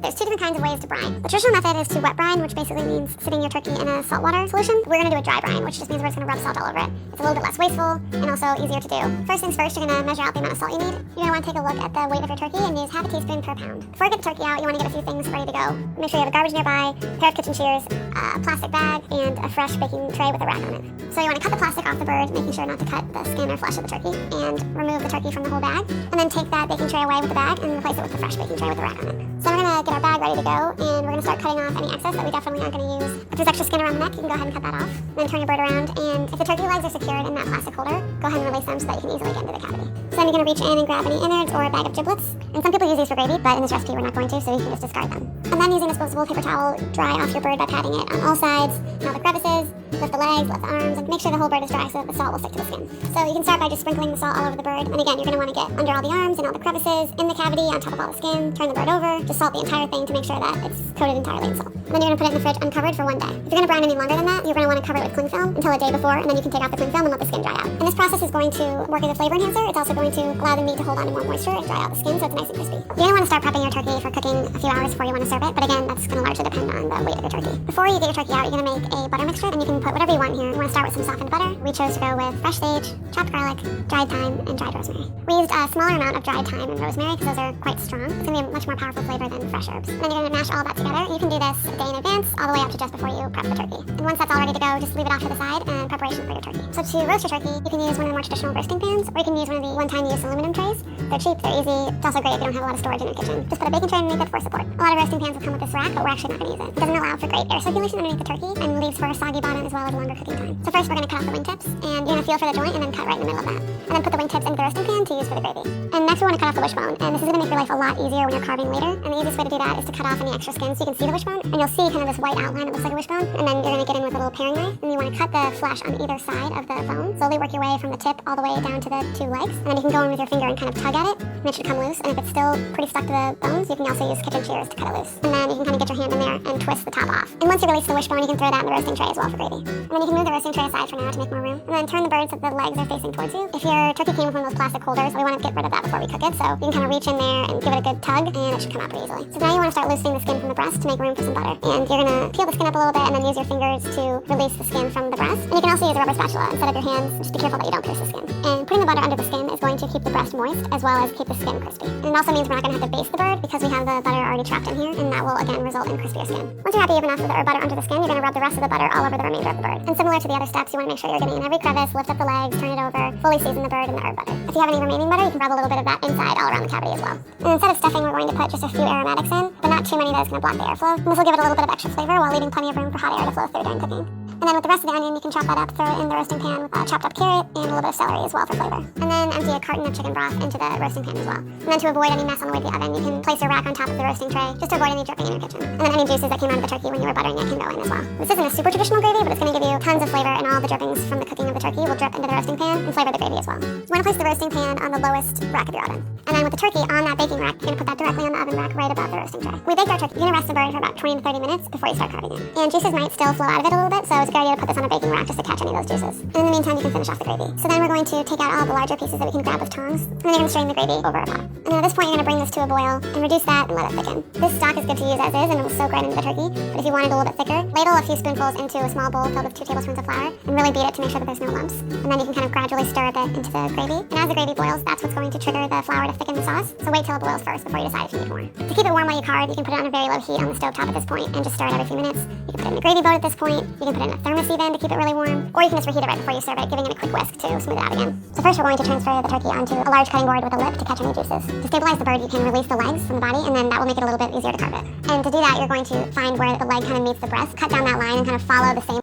There's two different kinds of ways to brine. The traditional method is to wet brine, which basically means sitting your turkey in a saltwater solution. We're going to do a dry brine, which just means we're just going to rub salt all over it. It's a little bit less wasteful and also easier to do. First things first, you're going to measure out the amount of salt you need. You're going to want to take a look at the weight of your turkey and use half a teaspoon per pound. Before you get the turkey out, you want to get a few things ready to go. Make sure you have a garbage nearby, a pair of kitchen shears, a plastic bag, and a fresh baking tray with a rack on it. So you want to cut the plastic off the bird, making sure not to cut the skin or flesh of the turkey, and remove the turkey from the whole bag, and then take that baking tray away with the bag and replace it with the fresh baking tray with the rack on it. So we're going to get our bag ready to go, and we're going to start cutting off any excess that we definitely aren't going to use. If there's extra skin around the neck, you can go ahead and cut that off. Then turn your bird around, and if the turkey legs are secured in that plastic holder, go ahead and release them so that you can easily get into the cavity. So then you're going to reach in and grab any innards or a bag of giblets. And some people use these for gravy, but in this recipe we're not going to, so you can just discard them. And then using a disposable paper towel, dry off your bird by patting it on all sides, and all the crevices, lift the legs, lift the arms, and make sure the whole bird is dry so that the salt will stick to the skin. So you can start by just sprinkling the salt all over the bird, and again, you're going to want to get under all the arms and all the crevices, in the cavity, on top of all the skin, turn the bird over, just salt the entire thing to make sure that it's coated entirely in salt. And then you're going to put it in the fridge uncovered for 1 day. If you're going to brine any longer than that, you're going to want to cover it with cling film until a day before, and then you can take out the cling film and let the skin dry out. And this process is going to work as a flavor enhancer. It's also going to allow the meat to hold on to more moisture and dry out the skin so it's nice and crispy. You're going to want to start prepping your turkey for cooking a few hours before you want to serve it, but again, that's going to largely depend on the weight of your turkey. Before you get your turkey out, you're going to make a butter mixture, and you can put whatever you want here. You want to start with some softened butter. We chose to go with fresh sage, chopped garlic, dried thyme, and dried rosemary. We used a smaller amount of dried thyme and rosemary because those are quite strong. It's going to be a much more powerful flavor than fresh herbs. And then you're going to mash all that together. You can do this a day in advance, all the way up to just before you prep the turkey. And once that's all ready to go, just leave it off to the side and preparation for your turkey. So to roast your turkey, you can use one of the more traditional roasting pans, or you can use one of the one-time use aluminum trays. They're cheap, they're easy. It's also great if you don't have a lot of storage in your kitchen. Just put a baking tray underneath it for support. A lot of roasting pans will come with this rack, but we're actually not going to use it. It doesn't allow for great air circulation underneath the turkey and leaves for a soggy bottom as well as a longer cooking time. So first we're going to cut off the wingtips, and you're going to feel for the joint and then cut right in the middle of that. And then put the wingtips into the roasting pan to use for the gravy. And next we want to cut off the wishbone, and this is going to make your life a lot easier when you're carving later. And the easiest way to do that is to cut off any extra skin so you can see the wishbone, and you'll see kind of this white outline that looks like a wishbone. And then you're going to get in with a little paring knife, and you want to cut the flesh on either side of the bone. Slowly work your way from the tip all the way down to the two legs, and then you can go in with your finger and kind of tug at it, and it should come loose. And if it's still pretty stuck to the bones, you can also use kitchen shears to cut it loose. And then you can kind of get your hand in there and twist the top off. And once you release the wishbone, you can throw that in the roasting tray as well for gravy. And then you can move the roasting tray aside for now to make more room. And then turn the bird so the legs are facing towards you. If your turkey came with one of those plastic holders, we want to get rid of that before we cook it. So you can kind of reach in there and give it a good tug, and it should come out pretty easily. So now you want to start loosening the skin from the breast to make room for some butter. And you're going to peel the skin up a little bit and then use your fingers to release the skin from the breast. And you can also use a rubber spatula instead of your hands. Just be careful that you don't pierce the skin. And putting the butter under the skin is going to keep the breast moist as well as keep the skin crispy. And it also means we're not going to have to baste the bird because we have the butter already trapped in here, and that will again result in crispier skin. Once you're happy you have enough of the butter under the skin, you're going to rub the rest of the butter all over the remainder of the bird. And similar to the other steps, you want to make sure you're getting in every crevice, lift up the legs, turn it over, fully season the bird in the herb butter. If you have any remaining butter, you can rub a little bit of that inside all around the cavity as well. And instead of stuffing, we're going to put just a few aromatics in, but not too many that is going to block the airflow. And this will give it a little bit of extra flavor while leaving plenty of room for hot air to flow through during cooking. And then with the rest of the onion, you can chop that up, throw it in the roasting pan with a chopped up carrot and a little bit of celery as well for flavor. And then empty a carton of chicken broth into the roasting pan as well. And then to avoid any mess on the way to the oven, you can place your rack on top of the roasting tray just to avoid any dripping in your kitchen. And then any juices that came out of the turkey when you were buttering it can go in as well. This isn't a super traditional gravy, but it's going to give you tons of flavor, and all the drippings from the cooking of the turkey will drip into the roasting pan and flavor the gravy as well. You want to place the roasting pan on the lowest rack of your oven. And then with the turkey on that baking rack, you're going to put that directly on the oven rack right above the roasting tray. We baked our turkey. You're going to rest the bird for about 20 to 30 minutes before you start carving it. And juices might still flow out of it a little bit, so it's a good idea to put this on a baking rack just to catch any of those juices. And in the meantime, you can finish off the gravy. So then we're going to take out all the larger pieces that we can grab with tongs, and then you're going to strain the gravy over a pot. And then at this point, you're going to bring this to a boil and reduce that and let it thicken. This stock is good to use as is, and it will soak right into the turkey. But if you want it a little bit thicker, ladle a few spoonfuls into a small bowl filled with 2 tablespoons of flour, and really beat it to make sure that there's no lumps. And then you can kind of gradually stir a bit into the gravy. And as the gravy boils, that's what's going to trigger the flour to thicken the sauce. So wait till it boils first before you decide if you need more. To keep it warm while you carve, you can put it on a very low heat on the stove top at this point and just stir it every few minutes. You can put it in a gravy boat at this point. You can put it in a thermos even to keep it really warm, or you can just reheat it right before you serve it, giving it a quick whisk to smooth it out again. So first we're going to transfer the turkey onto a large cutting board with a lip to catch any juices. To stabilize the bird, you can release the legs from the body, and then that will make it a little bit easier to carve it. And to do that, you're going to find where the leg kind of meets the breast, cut down that line, and kind of follow the same